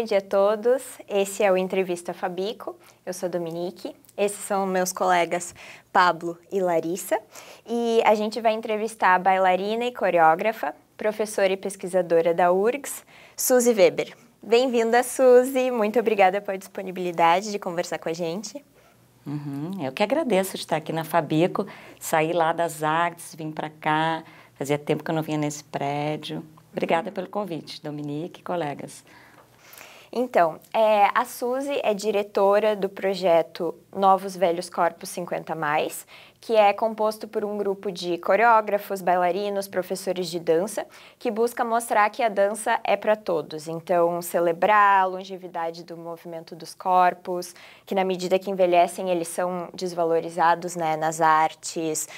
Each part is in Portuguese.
Bom dia a todos, esse é o Entrevista Fabico, eu sou a Dominique, esses são meus colegas Pablo e Larissa e a gente vai entrevistar a bailarina e coreógrafa, professora e pesquisadora da URGS, Suzy Weber. Bem-vinda, Suzy, muito obrigada pela disponibilidade de conversar com a gente. Eu que agradeço de estar aqui na Fabico, sair lá das artes, vim para cá, fazia tempo que eu não vinha nesse prédio. Obrigada pelo convite, Dominique e colegas. Então, a Suzy é diretora do projeto Novos Velhos Corpos 50+, que é composto por um grupo de coreógrafos, bailarinos, professores de dança, que busca mostrar que a dança é para todos. Então, celebrar a longevidade do movimento dos corpos, que na medida que envelhecem eles são desvalorizados, né, nas artes,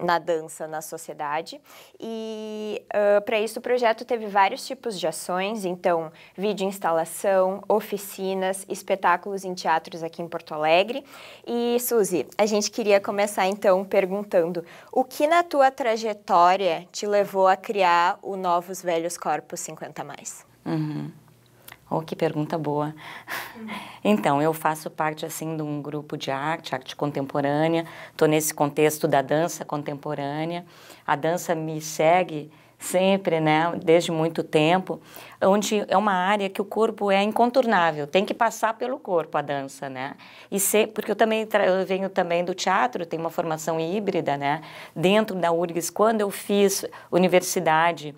na dança, na sociedade. E para isso o projeto teve vários tipos de ações, então vídeo instalação, oficinas, espetáculos em teatros aqui em Porto Alegre. E Suzy, a gente queria começar então perguntando, o que na tua trajetória te levou a criar o Novos Velhos Corpos 50+? Oh, que pergunta boa. Então, eu faço parte, assim, de um grupo de arte contemporânea, estou nesse contexto da dança contemporânea, a dança me segue sempre, né, desde muito tempo, onde é uma área que o corpo é incontornável, tem que passar pelo corpo a dança, né, porque eu venho também do teatro, tenho uma formação híbrida, né, dentro da URGS, quando eu fiz universidade,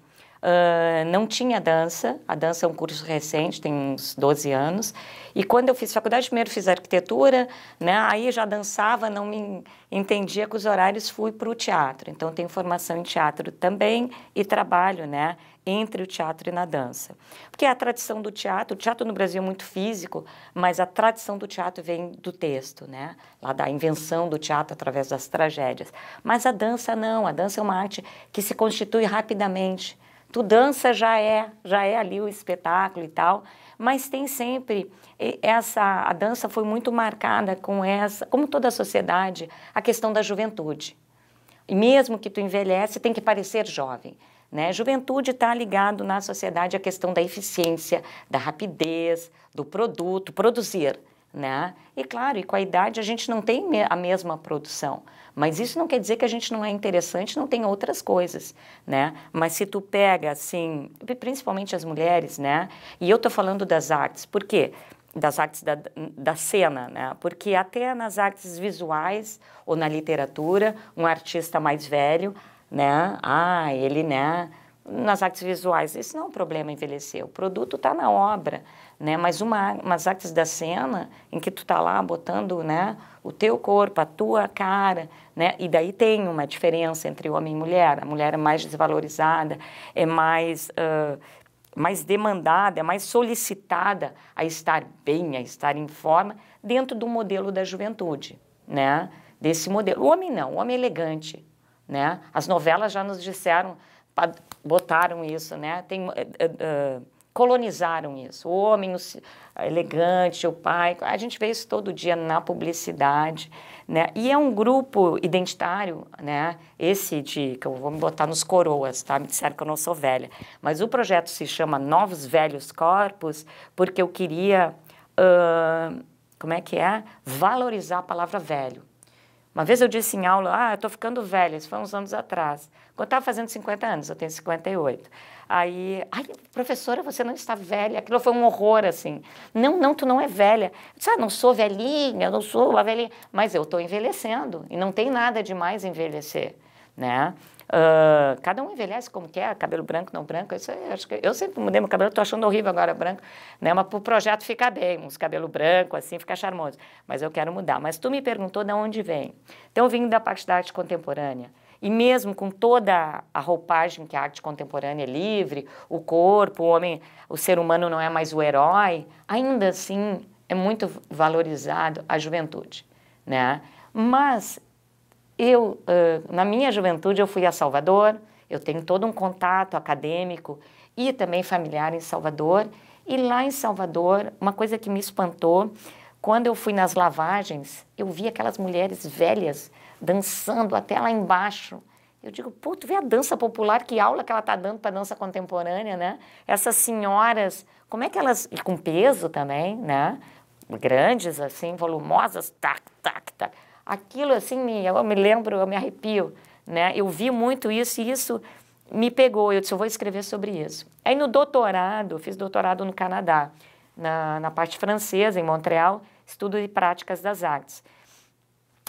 não tinha dança, a dança é um curso recente, tem uns 12 anos, e quando eu fiz faculdade, primeiro fiz arquitetura, né, aí já dançava, não me entendia com os horários, fui para o teatro, então tenho formação em teatro também e trabalho, né, entre o teatro e na dança. Porque a tradição do teatro, o teatro no Brasil é muito físico, mas a tradição do teatro vem do texto, né, lá da invenção do teatro através das tragédias. Mas a dança não, a dança é uma arte que se constitui rapidamente. Tu dança já é ali o espetáculo e tal, mas tem sempre a dança foi muito marcada com como toda a sociedade, a questão da juventude. E mesmo que tu envelhece, tem que parecer jovem, né? Juventude está ligado na sociedade à questão da eficiência, da rapidez, do produto, produzir, né? E claro, e com a idade a gente não tem a mesma produção, mas isso não quer dizer que a gente não é interessante, não tem outras coisas, né? Mas se tu pega, assim, principalmente as mulheres, né? E eu tô falando das artes, por quê? Das artes da cena, né? Porque até nas artes visuais ou na literatura, um artista mais velho, né? Ele, né? Nas artes visuais, isso não é um problema envelhecer, o produto está na obra, né? Mas umas artes da cena, em que tu tá lá botando, né, o teu corpo, a tua cara, né? E daí tem uma diferença entre homem e mulher, a mulher é mais desvalorizada, é mais demandada, é mais solicitada a estar bem, a estar em forma, dentro do modelo da juventude, né? Desse modelo. O homem não, o homem é elegante, né? As novelas já nos disseram, botaram isso, né? Colonizaram isso. O homem elegante, o pai, a gente vê isso todo dia na publicidade, né? E é um grupo identitário, né? Que eu vou me botar nos coroas, tá? Me disseram que eu não sou velha. Mas o projeto se chama Novos Velhos Corpos, porque eu queria, valorizar a palavra velho. Uma vez eu disse em aula, eu estou ficando velha, isso foi uns anos atrás. Quando eu estava fazendo 50 anos, eu tenho 58. Aí, professora, você não está velha. Aquilo foi um horror, assim. Não, tu não é velha. Eu disse, não sou velhinha, não sou uma velhinha. Mas eu estou envelhecendo, e não tem nada de mais envelhecer, né? Cada um envelhece como quer, cabelo branco, não branco, isso aí, acho que eu sempre mudei meu cabelo, estou achando horrível agora branco, né? Mas para o projeto fica bem, uns cabelo branco, assim, fica charmoso, mas eu quero mudar. Mas tu me perguntou de onde vem. Então eu vim da parte da arte contemporânea, e mesmo com toda a roupagem que a arte contemporânea é livre, o corpo, o homem, o ser humano não é mais o herói, ainda assim é muito valorizado a juventude, né? Mas na minha juventude, eu fui a Salvador, eu tenho todo um contato acadêmico e também familiar em Salvador, e lá em Salvador, uma coisa que me espantou, quando eu fui nas lavagens, eu vi aquelas mulheres velhas dançando até lá embaixo, Eu digo, pô, tu vê a dança popular, que aula que ela tá dando para dança contemporânea, né? Essas senhoras, como é que elas, e com peso também, né? Grandes, assim, volumosas, tac, tac, tac. Aquilo, assim, eu me lembro, eu me arrepio, né? Eu vi muito isso e isso me pegou. Eu disse, eu vou escrever sobre isso. Aí no doutorado, eu fiz doutorado no Canadá, na parte francesa, em Montreal, estudo e práticas das artes.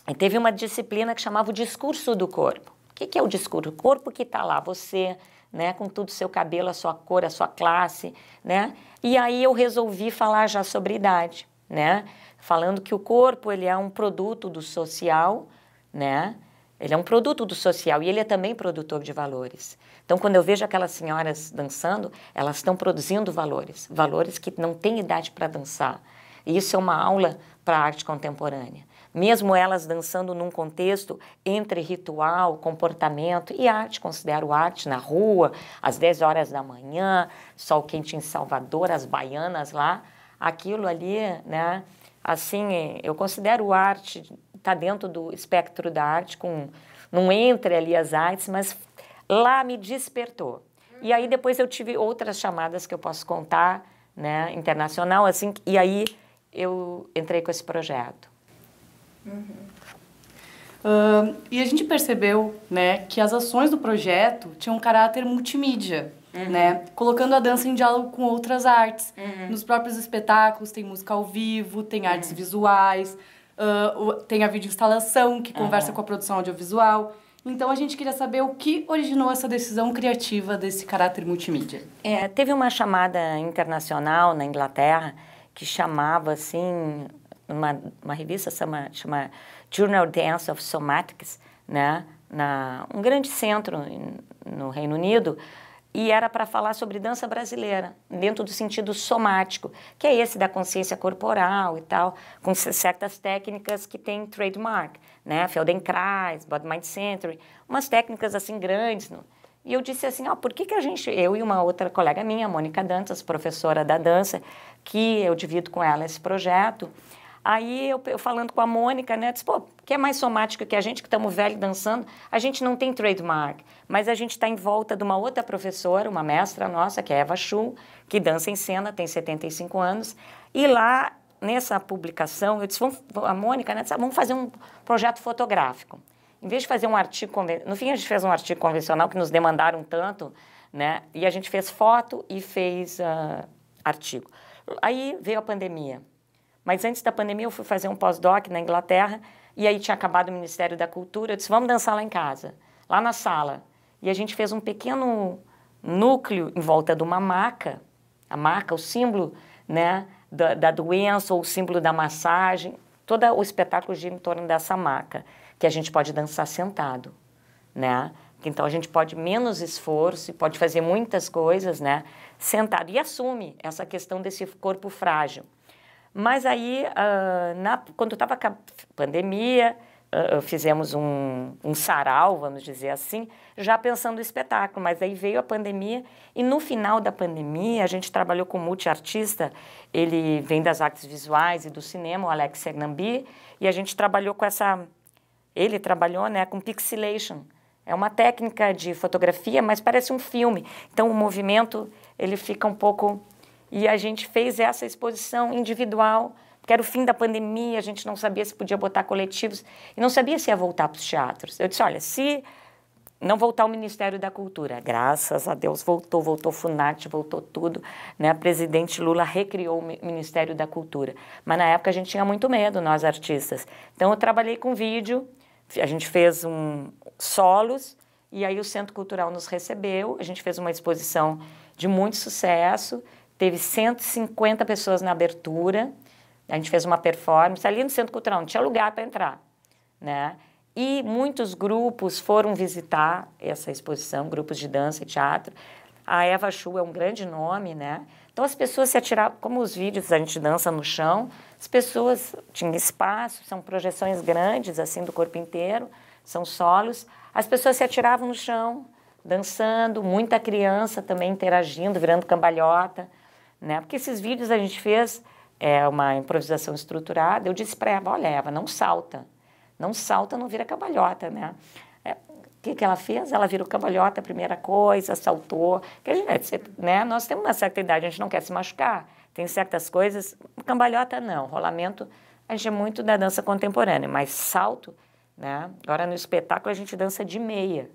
E teve uma disciplina que chamava o discurso do corpo. O que é o discurso? O corpo que está lá, você, né, com todo o seu cabelo, a sua cor, a sua classe, né? E aí eu resolvi falar já sobre idade, né? Falando que o corpo, ele é um produto do social, né? Ele é um produto do social e ele é também produtor de valores. Então, quando eu vejo aquelas senhoras dançando, elas estão produzindo valores, valores que não têm idade para dançar. E isso é uma aula para a arte contemporânea. Mesmo elas dançando num contexto entre ritual, comportamento e arte, considero arte na rua, às 10 horas da manhã, sol quente em Salvador, as baianas lá, aquilo ali, né? Assim, eu considero arte, está dentro do espectro da arte, não entre ali as artes, mas lá me despertou. E aí depois eu tive outras chamadas que eu posso contar, né, internacional, assim, e aí eu entrei com esse projeto. E a gente percebeu, né, que as ações do projeto tinham um caráter multimídia, né, colocando a dança em diálogo com outras artes. Nos próprios espetáculos tem música ao vivo, tem artes visuais, tem a videoinstalação que conversa com a produção audiovisual. Então a gente queria saber o que originou essa decisão criativa desse caráter multimídia. Teve uma chamada internacional na Inglaterra que chamava assim, uma revista chama Journal Dance of Somatics, né, um grande centro no Reino Unido, e era para falar sobre dança brasileira, dentro do sentido somático, que é esse da consciência corporal e tal, com certas técnicas que tem trademark, né, Feldenkrais, Body Mind Century, umas técnicas assim grandes. E eu disse assim, por que a gente, eu e uma outra colega minha, Mônica Dantas, professora da dança, que eu divido com ela esse projeto. Aí eu falando com a Mônica, né, disse, pô, que é mais somático que a gente, que estamos velhos dançando, a gente não tem trademark, mas a gente está em volta de uma outra professora, uma mestra nossa, que é Eva Schuh, que dança em cena, tem 75 anos, e lá, nessa publicação, eu disse, a Mônica, né, vamos fazer um projeto fotográfico. Em vez de fazer um artigo, no fim a gente fez um artigo convencional que nos demandaram tanto, né, e a gente fez foto e fez artigo. Aí veio a pandemia. Mas antes da pandemia eu fui fazer um pós-doc na Inglaterra e aí tinha acabado o Ministério da Cultura. Eu disse, vamos dançar lá em casa, lá na sala. E a gente fez um pequeno núcleo em volta de uma maca, a maca, o símbolo, né, da doença ou o símbolo da massagem. Todo o espetáculo gira em torno dessa maca, que a gente pode dançar sentado, né? Então a gente pode menos esforço e pode fazer muitas coisas, né, sentado. E assume essa questão desse corpo frágil. Mas aí, quando estava com a pandemia, fizemos um sarau, vamos dizer assim, já pensando no espetáculo, mas aí veio a pandemia e no final da pandemia a gente trabalhou com um multiartista, ele vem das artes visuais e do cinema, o Alex Segnambi, e a gente trabalhou com ele trabalhou, né, com pixelation. É uma técnica de fotografia, mas parece um filme, então o movimento ele fica um pouco... E a gente fez essa exposição individual, porque era o fim da pandemia, a gente não sabia se podia botar coletivos, e não sabia se ia voltar para os teatros. Eu disse, olha, se não voltar o Ministério da Cultura, graças a Deus voltou Funarte, voltou tudo, né? O presidente Lula recriou o Ministério da Cultura. Mas na época a gente tinha muito medo, nós artistas. Então eu trabalhei com vídeo, a gente fez solos, e aí o Centro Cultural nos recebeu, a gente fez uma exposição de muito sucesso. Teve 150 pessoas na abertura, a gente fez uma performance, ali no Centro Cultural, não tinha lugar para entrar, né? E muitos grupos foram visitar essa exposição, grupos de dança e teatro. A Eva Schuh é um grande nome, né? Então as pessoas se atiravam, como os vídeos a gente dança no chão, as pessoas tinham espaço, são projeções grandes, assim, do corpo inteiro, são solos, as pessoas se atiravam no chão, dançando, muita criança também interagindo, virando cambalhota, né? Porque esses vídeos a gente fez uma improvisação estruturada. Eu disse para Eva, olha, Eva, não salta, não vira cambalhota, né? que ela fez? Ela virou cambalhota, a primeira coisa, saltou. Né? Nós temos uma certa idade, a gente não quer se machucar. Tem certas coisas, cambalhota não, rolamento, a gente é muito da dança contemporânea, mas salto, né? Agora no espetáculo a gente dança de meia.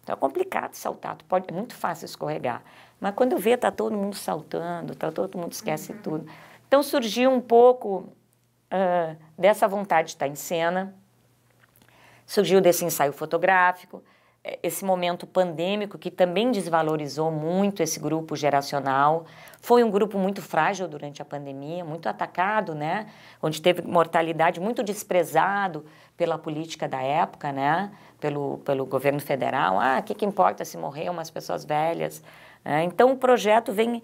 Então é complicado saltar, é muito fácil escorregar. Mas quando vê, está todo mundo saltando, todo mundo esquece tudo. Então surgiu um pouco dessa vontade de estar em cena, surgiu desse ensaio fotográfico, esse momento pandêmico que também desvalorizou muito esse grupo geracional. Foi um grupo muito frágil durante a pandemia, muito atacado, né? Onde teve mortalidade, muito desprezado pela política da época, né? Pelo governo federal. O que importa se morrer umas pessoas velhas? Então o projeto vem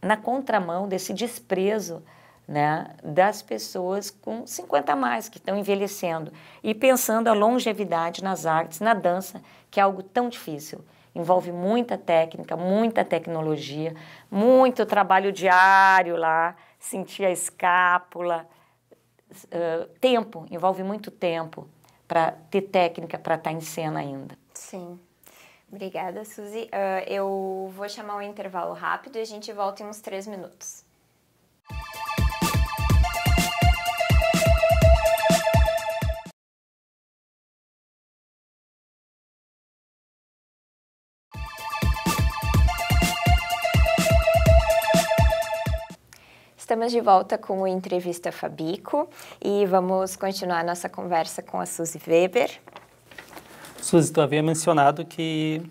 na contramão desse desprezo, né, das pessoas com 50 a mais, que estão envelhecendo, e pensando a longevidade nas artes, na dança, que é algo tão difícil. Envolve muita técnica, muita tecnologia, muito trabalho diário lá, sentir a escápula, tempo, envolve muito tempo para ter técnica para estar em cena ainda. Sim. Obrigada, Suzy. Eu vou chamar um intervalo rápido e a gente volta em uns 3 minutos. Estamos de volta com o Entrevista Fabico e vamos continuar nossa conversa com a Suzy Weber. Suzy, tu havia mencionado que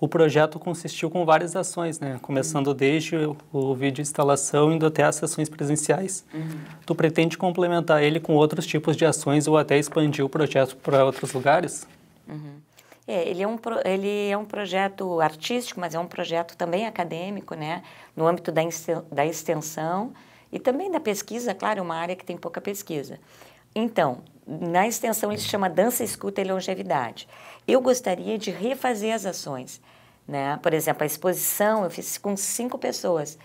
o projeto consistiu com várias ações, né? Começando desde o vídeo instalação, indo até as sessões presenciais. Tu pretende complementar ele com outros tipos de ações ou até expandir o projeto para outros lugares? Ele é um projeto artístico, mas é um projeto também acadêmico, né? No âmbito da extensão e também da pesquisa, claro, uma área que tem pouca pesquisa. Então, na extensão ele se chama Dança, Escuta e Longevidade. Eu gostaria de refazer as ações, né? Por exemplo, a exposição eu fiz com 5 pessoas.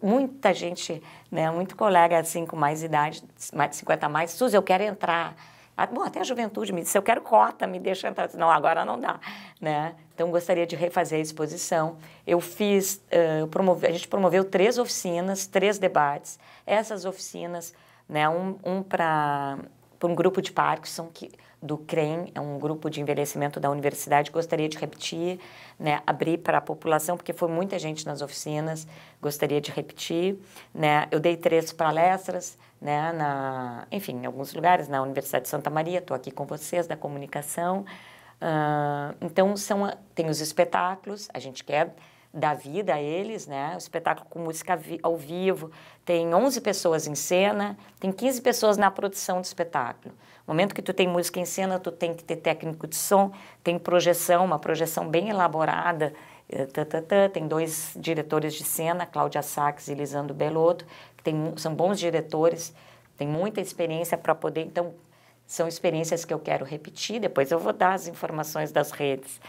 Muita gente, né? Muito colega assim com mais idade, mais de 50 a mais, Suzy, eu quero entrar. Até a juventude me disse, eu quero cota, me deixa entrar. Não, agora não dá, né? Então, gostaria de refazer a exposição. A gente promoveu 3 oficinas, 3 debates. Essas oficinas, né, para um grupo de Parkinson, do CREM, é um grupo de envelhecimento da universidade, gostaria de repetir, né, abrir para a população, porque foi muita gente nas oficinas, gostaria de repetir, né, eu dei 3 palestras, né, enfim, em alguns lugares, na Universidade de Santa Maria, estou aqui com vocês, da comunicação, então tem os espetáculos, a gente quer dar vida a eles, né, o espetáculo com música ao vivo, tem 11 pessoas em cena, tem 15 pessoas na produção do espetáculo. No momento que tu tem música em cena, tu tem que ter técnico de som, tem projeção, uma projeção bem elaborada, tem 2 diretores de cena, Cláudia Sachs e Lisandro Belotto, que são bons diretores, tem muita experiência para poder, então, são experiências que eu quero repetir, depois eu vou dar as informações das redes.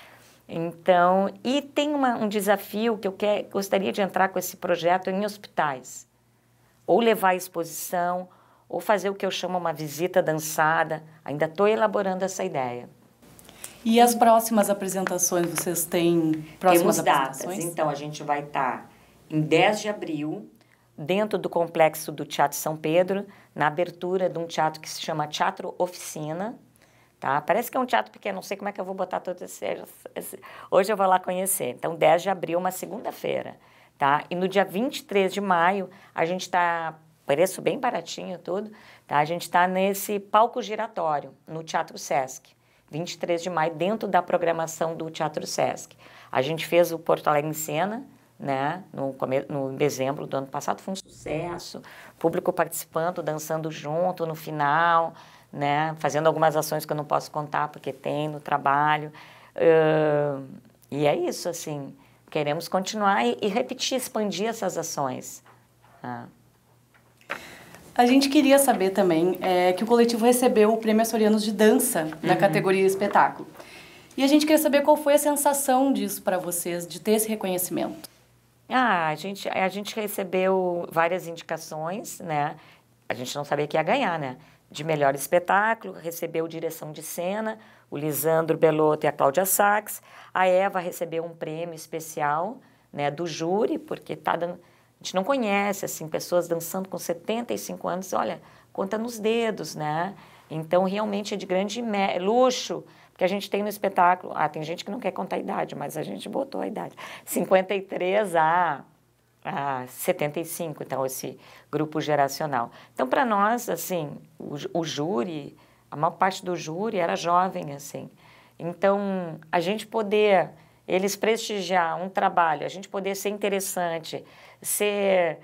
Então, e tem um desafio que eu gostaria de entrar com esse projeto em hospitais, ou levar a exposição, ou fazer o que eu chamo uma visita dançada. Ainda estou elaborando essa ideia. E as próximas apresentações, vocês têm próximas apresentações? Temos datas. Então, a gente vai estar em 10 de abril, dentro do complexo do Teatro São Pedro, na abertura de um teatro que se chama Teatro Oficina. Tá? Parece que é um teatro pequeno, não sei como é que eu vou botar todo esse... Hoje eu vou lá conhecer. Então, 10 de abril, uma segunda-feira. Tá? E no dia 23 de maio, a gente está... Preço bem baratinho tudo, tá? A gente está nesse palco giratório, no Teatro Sesc, 23 de maio, dentro da programação do Teatro Sesc. A gente fez o Porto Alegre em Cena, né? No dezembro do ano passado, foi um sucesso, público participando, dançando junto no final, né? Fazendo algumas ações que eu não posso contar, porque tem no trabalho. E é isso, assim, queremos continuar e repetir, expandir essas ações. A gente queria saber também que o coletivo recebeu o Prêmio Açorianos de Dança na categoria espetáculo. E a gente queria saber qual foi a sensação disso para vocês, de ter esse reconhecimento. A gente recebeu várias indicações, né? A gente não sabia que ia ganhar, né? De melhor espetáculo, recebeu direção de cena, o Lisandro Belotto e a Cláudia Sachs. A Eva recebeu um prêmio especial, né, do júri, porque tá dando, a gente não conhece assim, pessoas dançando com 75 anos, olha, conta nos dedos, né? Então, realmente é de grande luxo, porque a gente tem no espetáculo, tem gente que não quer contar a idade, mas a gente botou a idade, 53 a 75, então, esse grupo geracional. Então, para nós, assim, o júri, a maior parte do júri era jovem, assim. Então, a gente poder, eles prestigiar um trabalho, a gente poder ser interessante, ser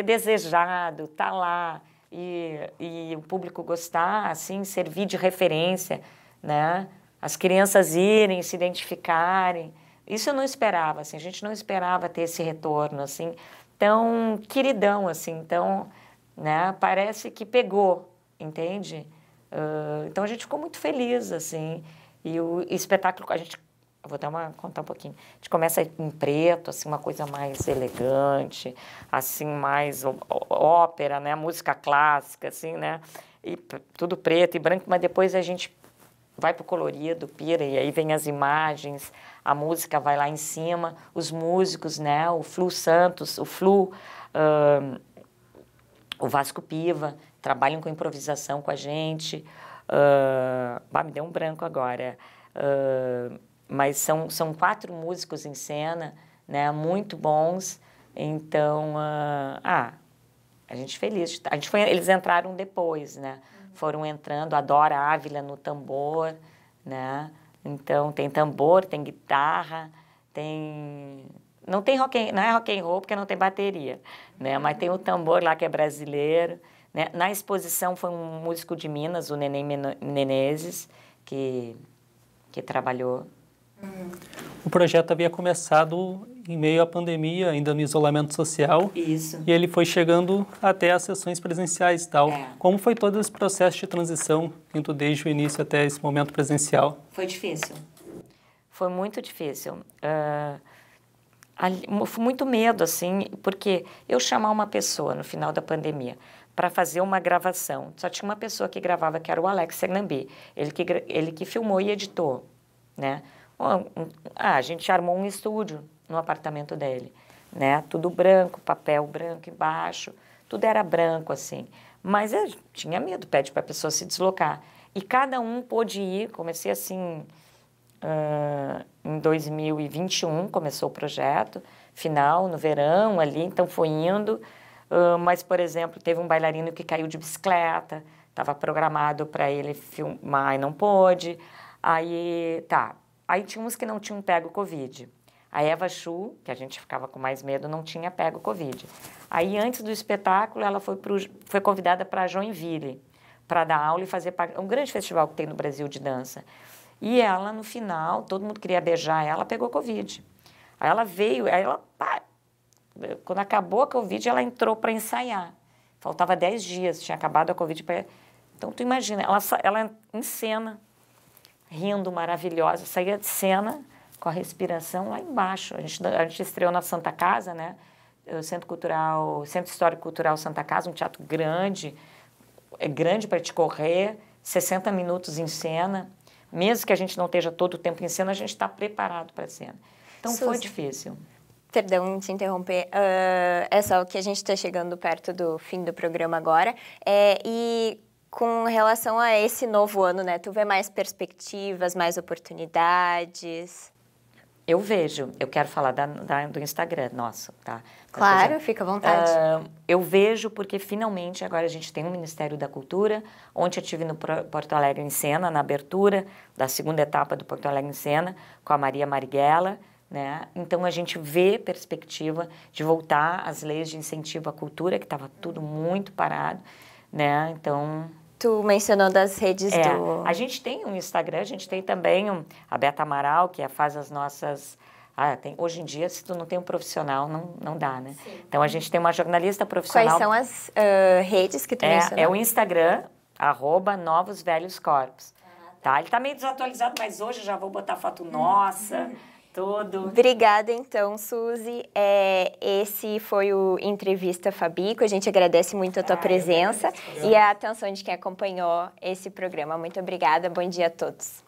desejado, estar lá, e o público gostar, assim, servir de referência, né? As crianças irem, se identificarem. Isso eu não esperava, assim, a gente não esperava ter esse retorno, assim, tão queridão, assim, então, né? Parece que pegou, entende? Então a gente ficou muito feliz, assim, e o espetáculo, eu vou contar um pouquinho. A gente começa em preto, assim, uma coisa mais elegante, assim, mais ópera, né? Música clássica, assim, né? E tudo preto e branco, mas depois a gente vai pro colorido, pira, e aí vem as imagens, a música vai lá em cima, os músicos, né? O Flu Santos, o Flu, o Vasco Piva, trabalham com improvisação com a gente. Me deu um branco agora. Mas são 4 músicos em cena, né, muito bons, então, a gente feliz, eles entraram depois, né, foram entrando, a Dora Ávila no tambor, né, então tem tambor, tem guitarra, não é rock and roll porque não tem bateria, né, mas tem o tambor lá que é brasileiro, né, na exposição foi um músico de Minas, o Neném Menezes, que trabalhou. O projeto havia começado em meio à pandemia, ainda no isolamento social. Isso. E ele foi chegando até as sessões presenciais e tal. Como foi todo esse processo de transição, indo desde o início até esse momento presencial? Foi difícil. Foi muito difícil. Muito medo, assim, porque eu chamar uma pessoa no final da pandemia para fazer uma gravação, só tinha uma pessoa que gravava, que era o Alex Sernambi. Ele que filmou e editou, né? A gente armou um estúdio no apartamento dele, né? Tudo branco, papel branco embaixo, tudo era branco, assim. Mas eu tinha medo, pede para a pessoa se deslocar. E cada um pôde ir, comecei assim, em 2021, começou o projeto, final, no verão ali, então foi indo. Mas, por exemplo, teve um bailarino que caiu de bicicleta, estava programado para ele filmar e não pôde. Aí tinha uns que não tinham pego Covid. A Eva Chu, que a gente ficava com mais medo, não tinha pego Covid. Aí, antes do espetáculo, ela foi convidada para Joinville, para dar aula e fazer parte. É um grande festival que tem no Brasil de dança. E ela, no final, todo mundo queria beijar ela, pegou Covid. Aí ela veio, quando acabou a Covid, ela entrou para ensaiar. Faltava 10 dias, tinha acabado a Covid. Então, tu imagina, ela em cena, rindo, maravilhosa, saía de cena com a respiração lá embaixo. A gente estreou na Santa Casa, né? O Centro Histórico Cultural Santa Casa, um teatro grande, é grande para te correr, 60 minutos em cena. Mesmo que a gente não esteja todo o tempo em cena, a gente está preparado para a cena. Então, foi difícil. Perdão de interromper, é só que a gente está chegando perto do fim do programa agora, e com relação a esse novo ano, né, tu vê mais perspectivas, mais oportunidades? Eu vejo, eu quero falar do Instagram nosso, tá? Claro, fica à vontade. Eu vejo porque finalmente agora a gente tem o Ministério da Cultura. Ontem eu estive no Porto Alegre em Cena, na abertura da segunda etapa do Porto Alegre em Cena, com a Maria Marighella, né? Então a gente vê perspectiva de voltar às leis de incentivo à cultura, que estava tudo muito parado, né? Então... Tu mencionou das redes do... A gente tem um Instagram, a gente tem também a Beta Amaral, que faz as nossas... hoje em dia, se tu não tem um profissional, não dá, né? Sim. Então, a gente tem uma jornalista profissional... Quais são as redes que tu mencionou? É o Instagram, @NovosVelhosCorpos. Tá? Ele tá meio desatualizado, mas hoje eu já vou botar foto nossa... Tudo. Obrigada, então, Suzy. Esse foi o Entrevista Fabico. A gente agradece muito a tua presença e a atenção de quem acompanhou esse programa. Muito obrigada. Bom dia a todos.